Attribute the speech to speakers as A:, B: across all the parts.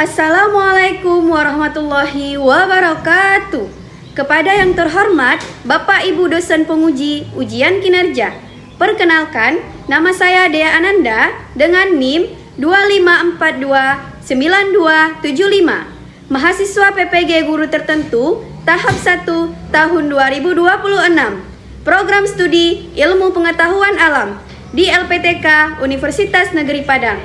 A: Assalamualaikum warahmatullahi wabarakatuh. Kepada yang terhormat Bapak Ibu dosen penguji ujian kinerja, perkenalkan, nama saya Dea Ananda dengan NIM 25429275, mahasiswa PPG Guru Tertentu tahap 1 tahun 2026, program studi Ilmu Pengetahuan Alam di LPTK Universitas Negeri Padang.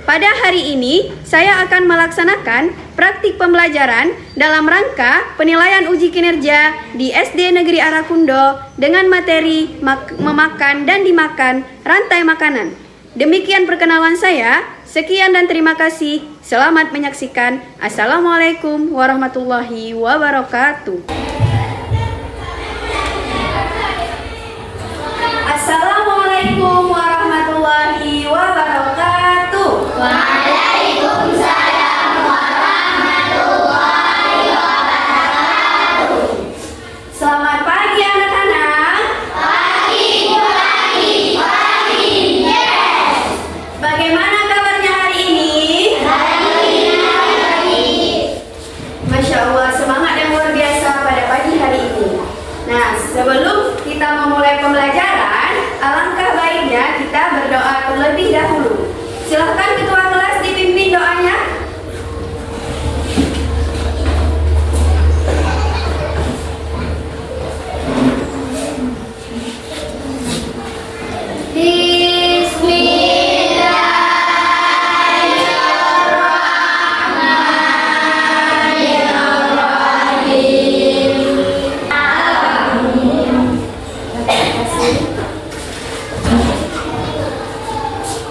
A: Pada hari ini, saya akan melaksanakan praktik pembelajaran dalam rangka penilaian uji kinerja di SD Negeri Arakundo dengan materi memakan dan dimakan rantai makanan. Demikian perkenalan saya. Sekian dan terima kasih. Selamat menyaksikan. Assalamualaikum warahmatullahi wabarakatuh. Assalamualaikum warahmatullahi wabarakatuh.
B: Waalaikumsalam warahmatullahi wabarakatuh.
A: Selamat pagi anak-anak.
B: Pagi. Yes.
A: Bagaimana kabarnya hari ini? Masya Allah, semangat yang luar biasa pada pagi hari ini. Nah, sebelum kita memulai pembelajaran, alangkah baiknya kita berdoa terlebih dahulu. Silahkan ketua kelas dipimpin doanya.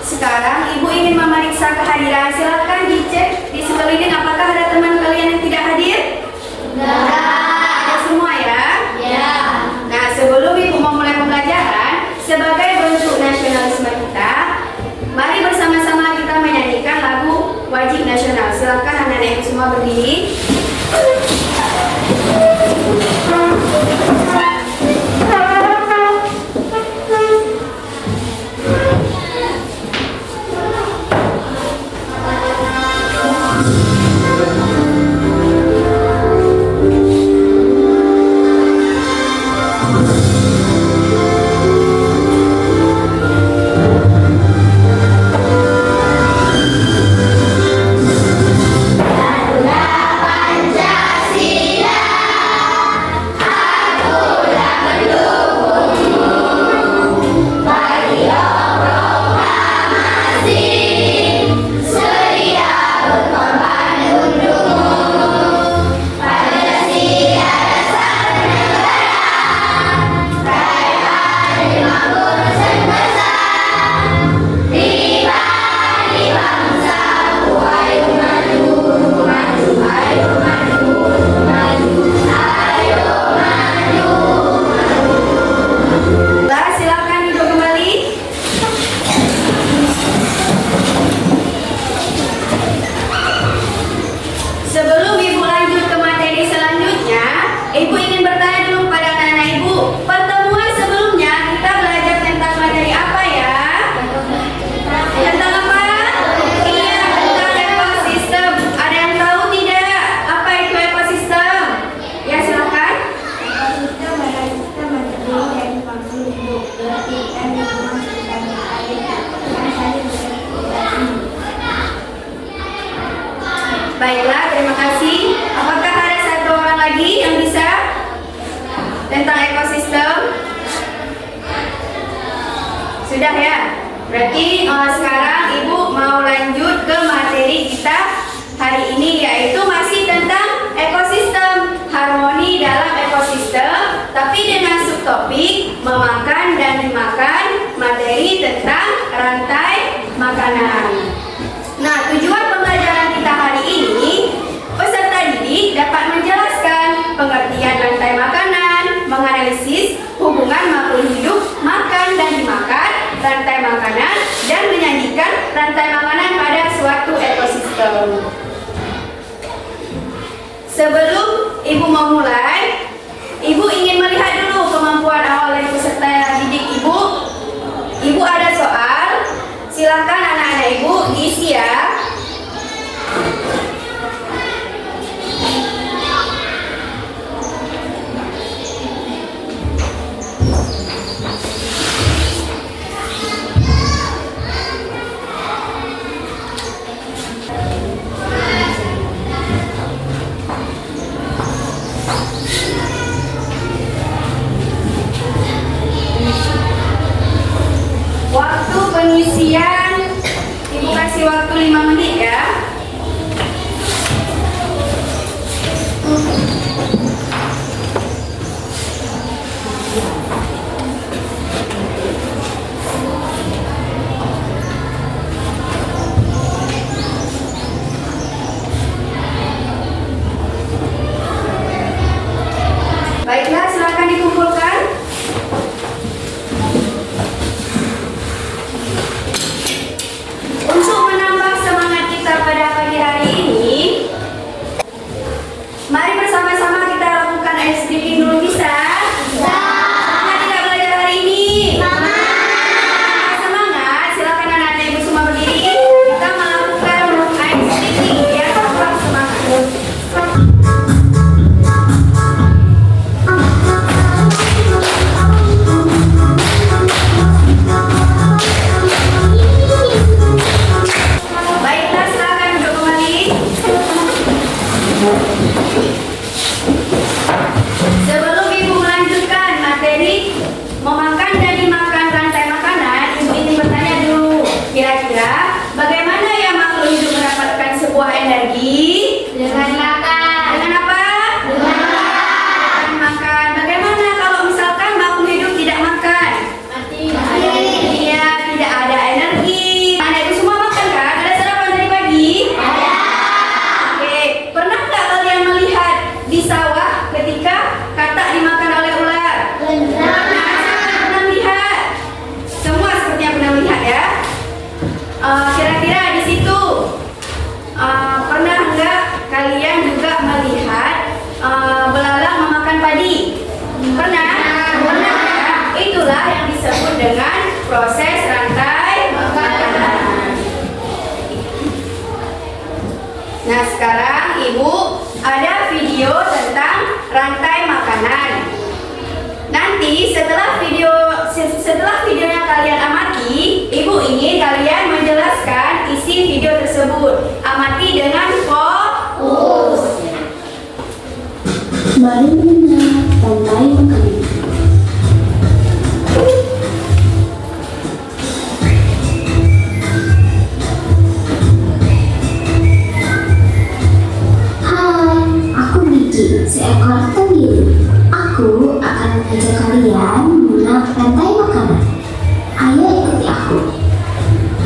A: Sekarang Ibu ingin memeriksa kehadiran. Silakan dicek di sekeliling apakah ada teman kalian yang tidak hadir? Ada semua ya?
B: Ya.
A: Nah, sebelum Ibu memulai pembelajaran, sebagai bentuk nasionalisme kita, mari bersama-sama kita menyanyikan lagu wajib nasional. Silakan anak-anak Ibu semua berdiri. Baiklah, terima kasih. Apakah ada satu orang lagi yang bisa tentang ekosistem? Sudah ya? Berarti sekarang Ibu mau lanjut ke materi kita hari ini, yaitu masih tentang ekosistem, harmoni dalam ekosistem, tapi dengan subtopik memakan dan dimakan, materi tentang rantai makanan. Nah, tujuan pembelajaran kita hari ini, peserta didik dapat menjelaskan pengertian rantai makanan, menganalisis hubungan makhluk hidup makan dan dimakan, rantai makanan, dan menyajikan rantai makanan pada suatu ekosistem. Sebelum Ibu memulai, Ibu ingin melihat dulu kemampuan awal dari peserta didik Ibu. Ibu ada soal, silakan anak-anak Ibu diisi ya. Sebelum Ibu melanjutkan materi memakan dan dimakan rantai makanan, Ibu ingin bertanya dulu, kira-kira bagaimana ya makhluk hidup mendapatkan sebuah energi?
B: Dengan makan.
A: Dengan apa? Dengan makan. Bagaimana kalau misalkan makhluk hidup tidak makan?
B: Mati.
A: Iya, tidak ada energi. Anak Ibu semua makan kan? Ada sarapan tadi pagi?
B: Ada.
A: Oke, pernah nggak kalian melihat di sawah ketika katak dimakan oleh ular?
B: Benar.
A: Pernah lihat? Semua sepertinya pernah lihat ya. Kira-kira di situ pernah nggak kalian juga melihat belalang memakan padi? Pernah? Pernah ya? Itulah yang disebut dengan proses rantai makanan. Nah, sekarang Ibu ada video tentang rantai makanan. Nanti setelah videonya kalian amati, Ibu ingin kalian menjelaskan isi video tersebut. Amati dengan fokus.
C: Mari mengenal rantai makanan. Hai, aku Biji, seekor tenggiri. Aku akan mengajak kalian mengenal rantai makanan. Ayo ikuti aku.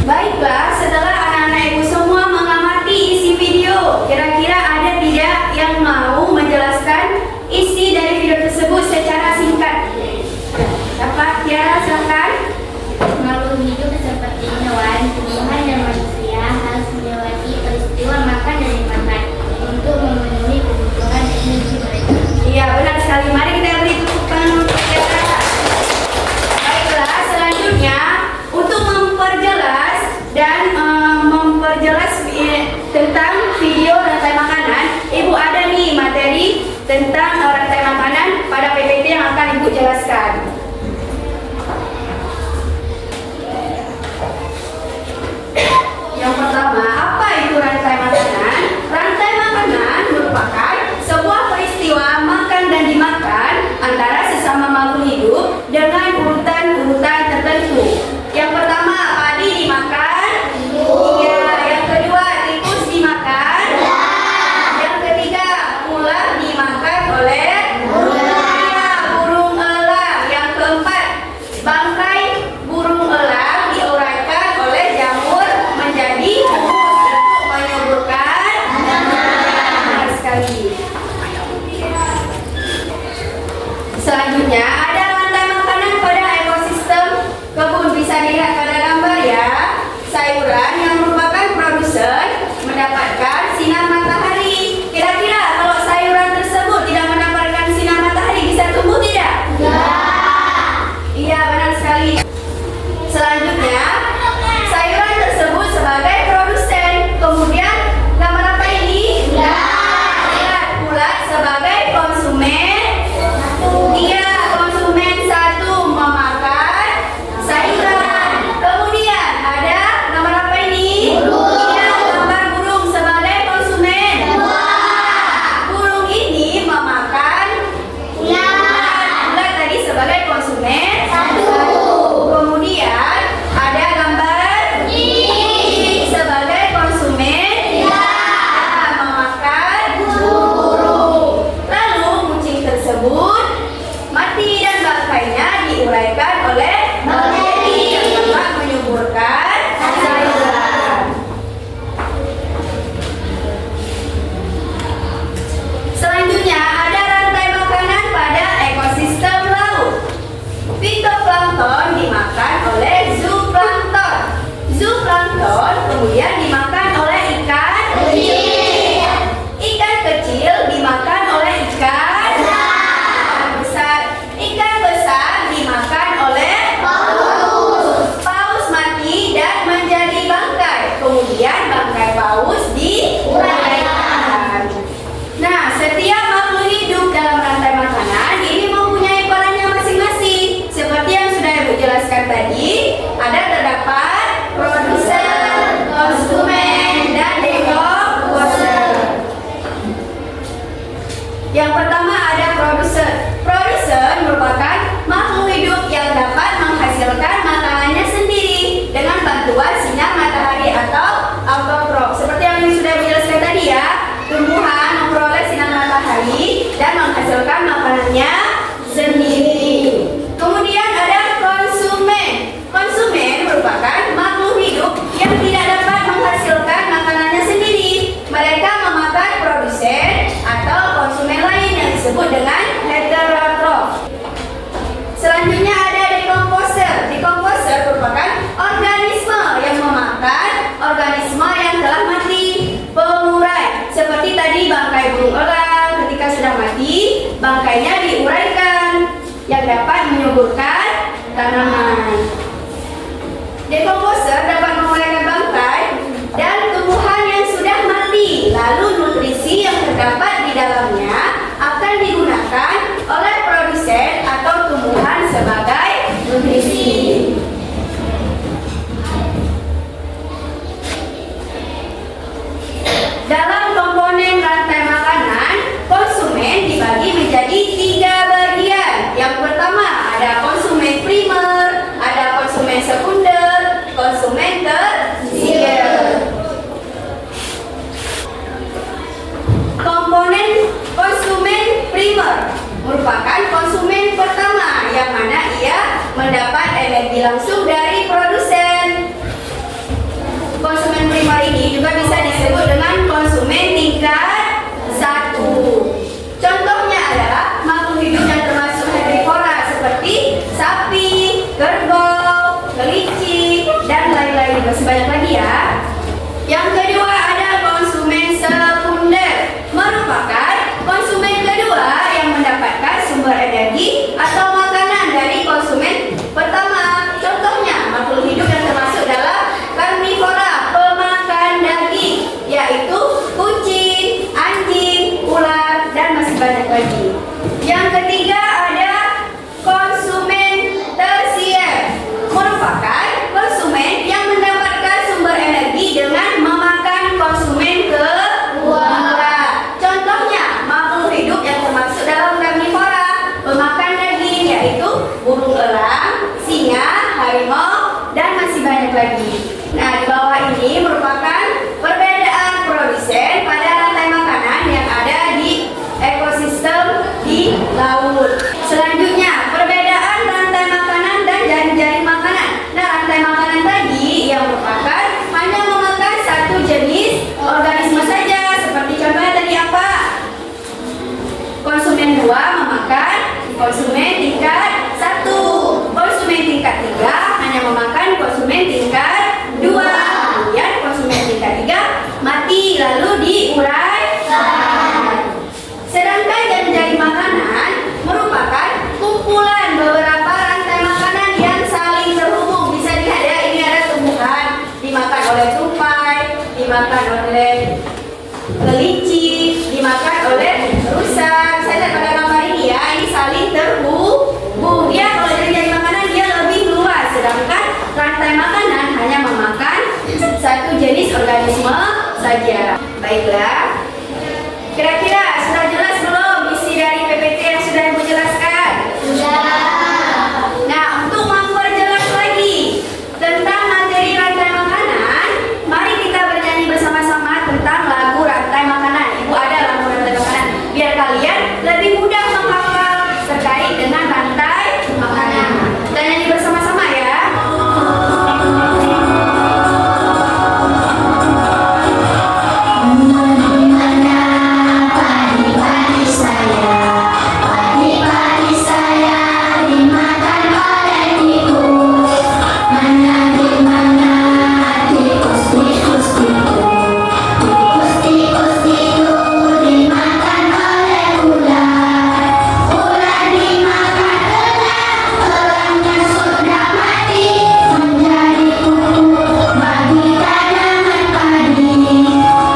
A: Baiklah, setelah anak-anak Ibu semua mengamati isi video, kira-kira ada tidak yang mau menjelaskan isi dari video tersebut secara singkat? Dapat? Tiara, silakan.
B: Makhluk hidup seperti hewan, tumbuhan, dan manusia harus melewati peristiwa makan dan dimakan untuk memenuhi kebutuhan energi mereka.
A: Iya, benar sekali. Mari kita beri tepuk tangan untuk Tiara. mendapat energi langsung dari produsen. Konsumen primer ini juga bisa disebut dengan konsumen tingkat 1. Contohnya adalah makhluk hidup yang termasuk herbivora seperti sapi, kerbau, kelinci, dan lain-lain. Masih banyak lagi ya. Yang kedua ada konsumen sekunder, merupakan konsumen kedua yang mendapatkan sumber energi atau makanan dari konsumen pertama. Contohnya makhluk hidup yang termasuk dalam karnivora, pemakan daging, yaitu kucing, anjing, ular, dan masih banyak lagi. Yang ketiga ada konsumen tersier, merupakan konsumen yang mendapatkan sumber energi dengan memakan konsumen kedua. Contohnya makhluk hidup yang termasuk dalam karnivora, pemakan daging, yaitu burung elang, singa, harimau, dan masih banyak lagi. Nah, di bawah ini merupakan perbedaan produsen pada rantai makanan yang ada di ekosistem di laut. Selanjutnya, perbedaan rantai makanan dan jaring-jaring makanan. Nah, rantai makanan tadi yang merupakan hanya memakan satu jenis organisme saja. Seperti contohnya tadi apa? Konsumen 2 memakan konsumen tingkat 1. Konsumen tingkat 3 hanya memakan konsumen tingkat 2. Kemudian konsumen tingkat 3 mati lalu diuraikan. Sedangkan jaring makanan merupakan kumpulan beberapa rantai makanan yang saling terhubung. Bisa dilihat ya, ini ada tumbuhan dimakan oleh tupai, dimakan oleh kelinci, dimakan oleh rusa. Saya lihat pada gambar ini ya, ini saling terhubung. Dia kalau jaring makanan dia lebih luas, sedangkan rantai makanan hanya memakan satu jenis organisme saja. Baiklah, kira-kira sudah jelas belum isi dari PPT yang sudah Ibu jelaskan?
B: Sudah.
A: Nah, untuk memperjelas lagi tentang materi rantai makanan, mari kita bernyanyi bersama-sama tentang lagu rantai makanan. Ibu ada lagu rantai makanan, biar kalian lebih mudah menghafal terkait dengan rantai makanan. Kita nyanyi bersama-sama ya.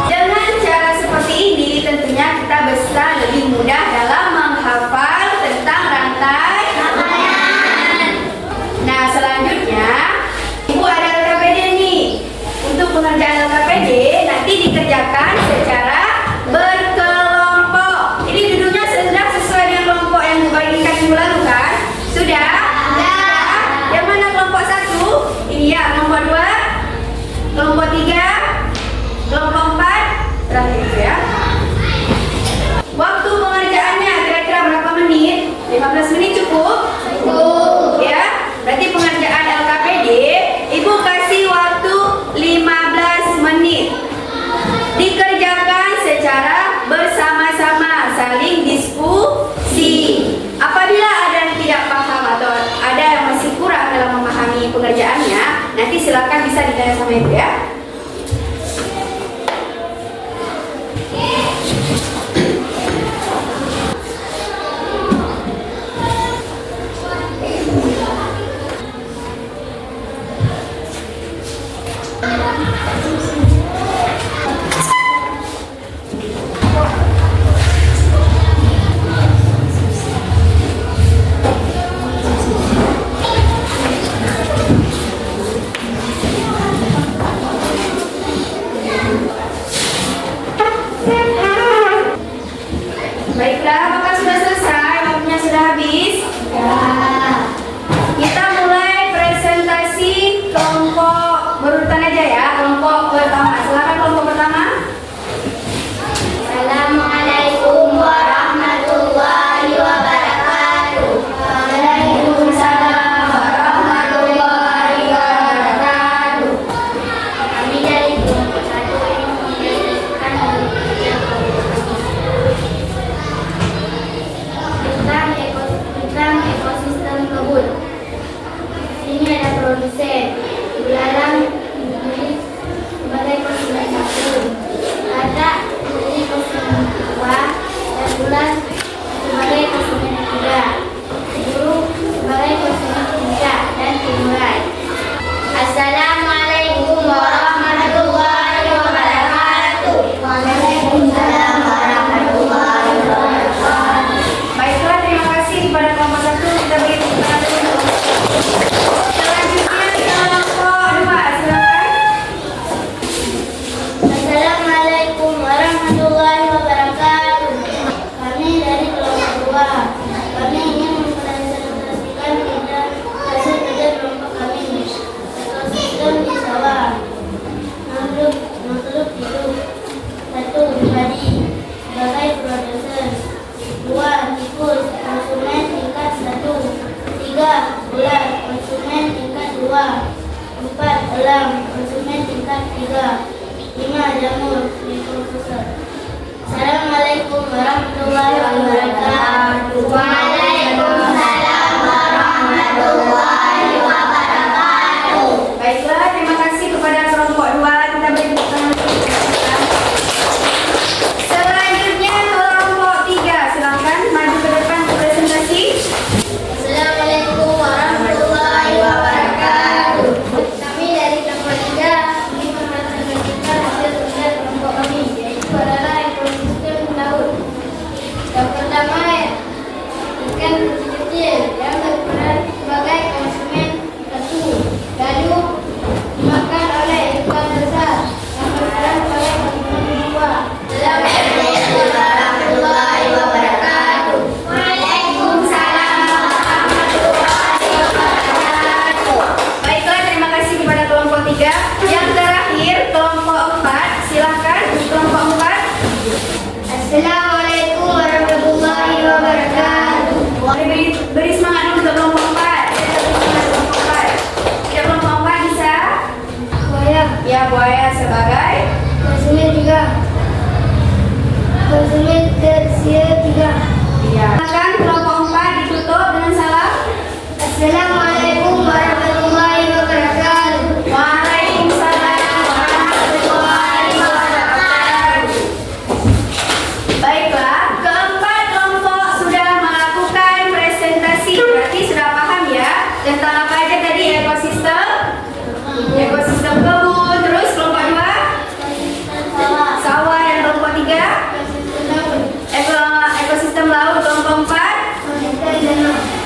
A: Dengan cara seperti ini tentunya kita bisa lebih mudah dalam menghafal tentang rantai makanan. Nah, selanjutnya Ibu ada LKPD nih. Untuk pengerjaan LKPD nanti dikerjakan secara berkelompok. Ini duduknya sudah sesuai dengan kelompok yang Ibu bagikan minggu lalu kan? Sudah? Sudah. Yang mana kelompok 1? Ini ya, kelompok 2, kelompok 3, kelompok 4, terakhir itu ya. Waktu pengerjaannya kira-kira berapa menit? 15 menit cukup? Cukup. Ya, berarti pengerjaan LKPD Ibu kasih waktu 15 menit. Dikerjakan secara bersama-sama, saling diskusi. Apabila ada yang tidak paham atau ada yang masih kurang dalam memahami pengerjaannya, nanti silakan bisa ditanya sama Ibu ya. Baiklah, apakah sudah selesai? Waktunya sudah habis?
B: Ya.
A: Kita mulai presentasi kelompok berurutan aja ya. Kelompok pertama, silakan kelompok pertama.
B: Assalamualaikum warahmatullahi wabarakatuh.
A: Waalaikumsalam
B: 1. Padi sebagai produsen. 2. Tikus konsumen tingkat 1. 3. Ular konsumen tingkat 2. 4. Elang konsumen tingkat 3. 5. Jamur mikrofosa. Assalamualaikum warahmatullahi wabarakatuh. Waalaikumsalam warahmatullahi wabarakatuh.
A: Baiklah, terima kasih kepada kelompok 2. Kita beri tepuk tangan. Selanjutnya kelompok 3. Silakan maju ke depan untuk presentasi.
B: Assalamualaikum warahmatullahi wabarakatuh. Kami dari kelompok 3 ingin mempresentasikan hasil kerja kelompok kami, yaitu adalah ekosistem laut. Yang pertama, ikan kecil-kecil yang berperan sebagai konsumen. 1. Gadu dimakan oleh ikan besar yang berperan sebagai konsumen kedua. Assalamualaikum warahmatullahi wabarakatuh.
C: Waalaikumsalam warahmatullahi wabarakatuh.
A: Baiklah, terima kasih kepada kelompok 3. Yang terakhir kelompok 4. Silakan kelompok 4.
B: Assalamualaikum warahmatullahi wabarakatuh.
A: Beri semangat dulu untuk kelompok 4. Ya, kelompok 4 bisa?
B: Buaya
A: Ya, buaya sebagai
B: konsumen 3. Konsumen tersier 3.
A: ya. Silakan kelompok 4 ditutup dengan salam.
B: Assalamualaikum warahmatullahi wabarakatuh.
A: Waalaikumsalam warahmatullahi wabarakatuh. Baiklah, keempat kelompok sudah melakukan presentasi. Berarti sudah paham ya tentang apa aja tadi ekosistem, ekosistem kebun. Terus kelompok 2 sawah, dan kelompok 3 ekosistem laut. Kelompok 4.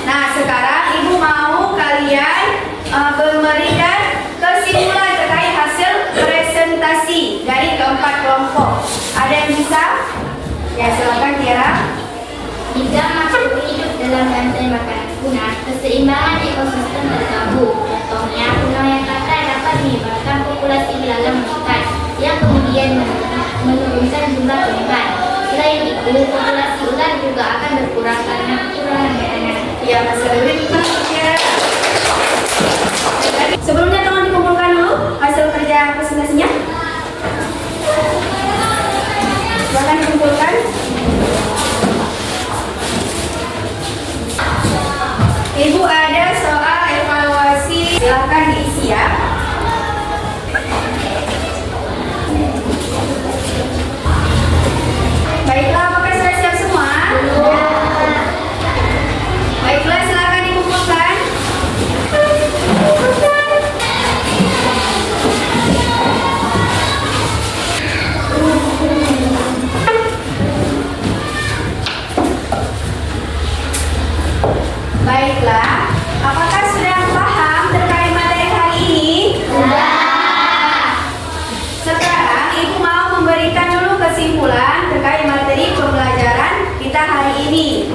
A: Nah, sekarang ibu mau kalian memberikan kesimpulan terkait hasil presentasi dari keempat kelompok. Ada yang bisa? Ya, silakan Tiara.
B: Jika makhluk hidup dalam rantai makanan punah, keseimbangan ekosistem terganggu. Contohnya, punahnya kata dapat menyebabkan populasi belalang meningkat, yang kemudian menurunkan jumlah ikan. Selain itu, populasi ular juga akan berkurang karena kekurangan makanan.
A: Ya, Mas Lebih Tiara. Sebelumnya tolong dikumpulkan dulu hasil kerja presentasinya. Silakan dikumpulkan. Ibu ada soal evaluasi, silakan diisi ya. Baiklah, apakah sudah siap semua? Baiklah, silakan dikumpulkan. Baiklah, apakah sudah paham terkait materi hari ini? Sekarang ibu mau memberikan dulu kesimpulan terkait materi pembelajaran kita hari ini.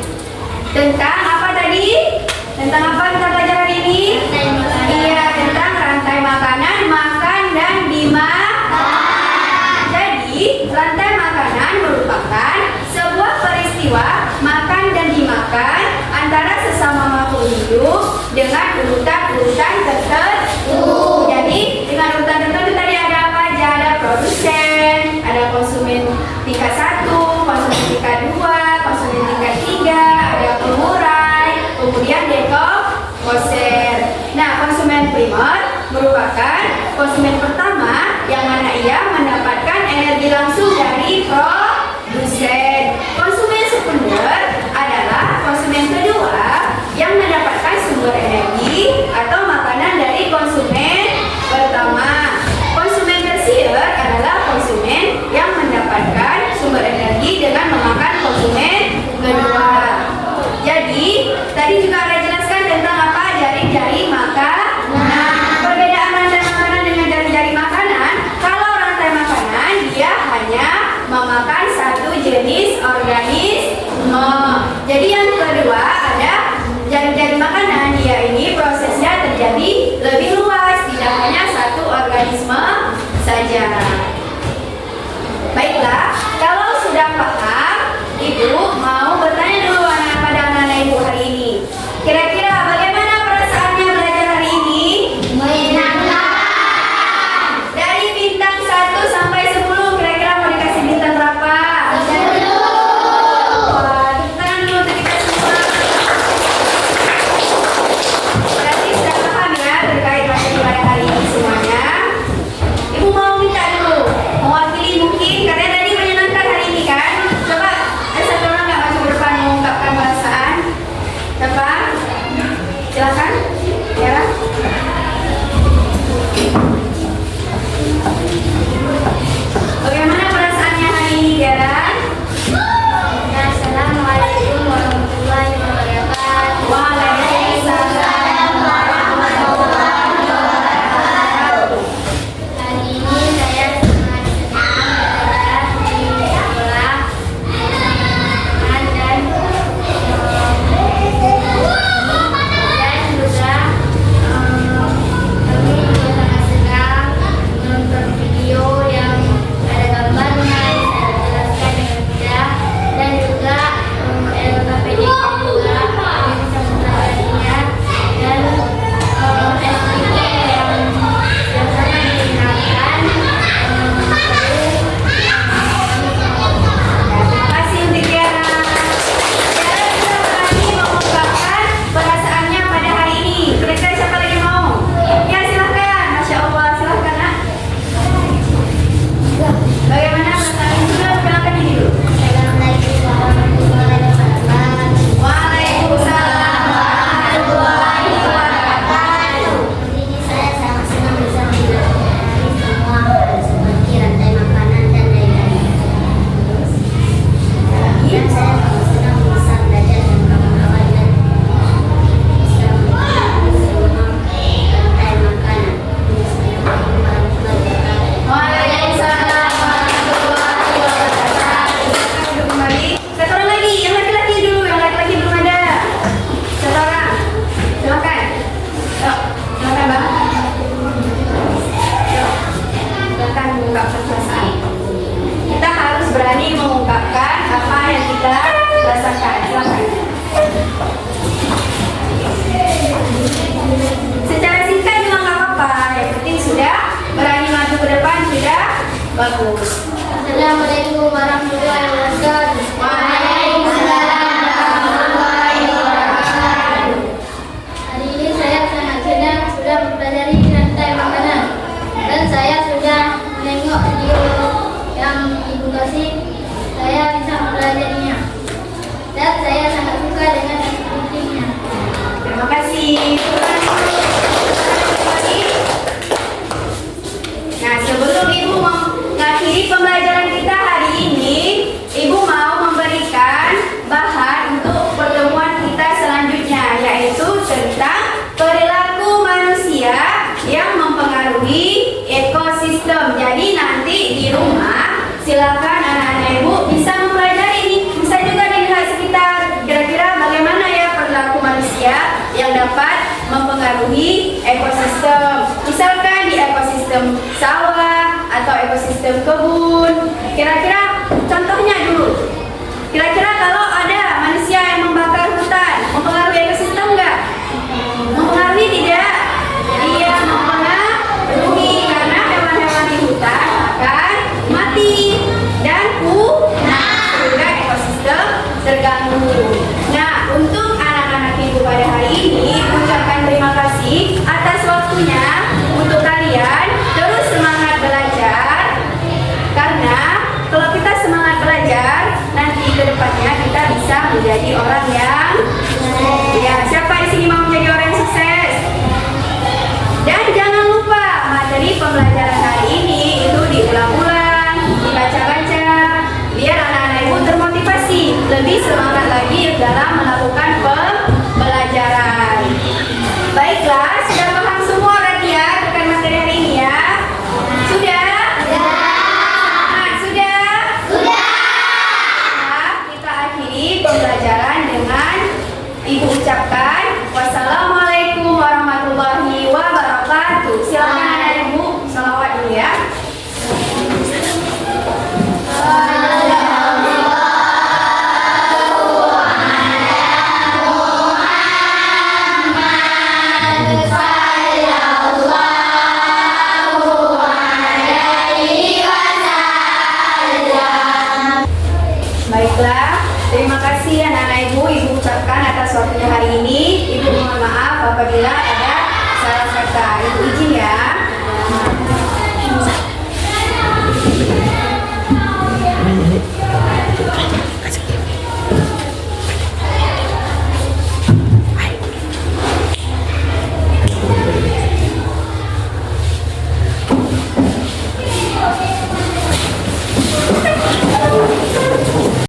A: Tentang apa tadi? Tentang apa kita belajar hari ini?
B: Rantai makanan.
A: Iya, tentang rantai makanan, makan dan dimakan. Jadi, rantai makanan merupakan sebuah peristiwa makan dan dimakan antara sesama makhluk hidup dengan urutan-urutan tertentu. Jadi, dengan urutan tertentu tadi ada apa aja? Ada produsen, ada konsumen tingkat 1, konsumen tingkat 2, konsumen tingkat 3, ada pengurai, kemudian dekomposer. Nah, konsumen primer merupakan konsumen pertama yang mana ia mendapatkan energi langsung dari produsen. Konsumen sekunder adalah konsumen kedua yang mendapatkan sumber energi atau makanan dari konsumen pertama. Konsumen tersier adalah konsumen yang mendapatkan sumber energi dengan memakan konsumen kedua. Jadi, tadi juga ada jelaskan tentang apa jari-jari makanan. Perbedaan rantai makanan dengan jari-jari makanan, kalau rantai makanan dia hanya memakan satu jenis organisme. Jadi yang kedua ada jari-jari makanan, dia ini prosesnya terjadi lebih luas, tidak hanya satu organisme saja. Baiklah,
B: situasi saya bisa mempelajarinya. Dan saya sangat suka dengan aktivitasnya.
A: Terima kasih. Nah, sebelum Ibu mengakhiri pembelajaran kita hari ini, Ibu mau memberikan bahan untuk pertemuan kita selanjutnya, yaitu tentang perilaku manusia yang mempengaruhi ekosistem. Jadi nanti di rumah silakan anak-anak Ibu bisa mempelajari ini, bisa juga dilihat sekitar kira-kira bagaimana ya perilaku manusia yang dapat mempengaruhi ekosistem. Misalkan di ekosistem sawah atau ekosistem kebun. Kira-kira contohnya dulu. Kira-kira kalau ada manusia yang membakar hutan, mempengaruhi ekosistem enggak? Mempengaruhi tidak? Iya, mempengaruhi karena hewan-hewan di hutan akan mati dan punah sehingga ekosistem terganggu. Nah, untuk anak-anak Ibu pada hari ini, ucapkan terima kasih atas waktunya untuk kalian terus semangat belajar. Karena kalau kita semangat belajar, nanti ke depannya kita bisa menjadi orang yang ya, siapa di sini mau menjadi orang yang sukses? Dan jangan lupa materi pembelajaran hari ini itu diulang-ulang, dibaca-baca, biar anak-anak Ibu termotivasi, lebih semangat lagi dalam melakukan pembelajaran. Baiklah, sudah paham semua berarti ya rekan materi hari ini ya? Sudah? Nah, sudah? Nah, kita akhiri pembelajaran dengan Ibu ucapkan wassalamualaikum warahmatullahi wabarakatuh. Silakan anak Ibu selawat dulu ya. Baiklah, terima kasih anak-anak Ibu. Ibu ucapkan atas waktunya hari ini. Ibu mohon maaf apabila ada salah kata. Ibu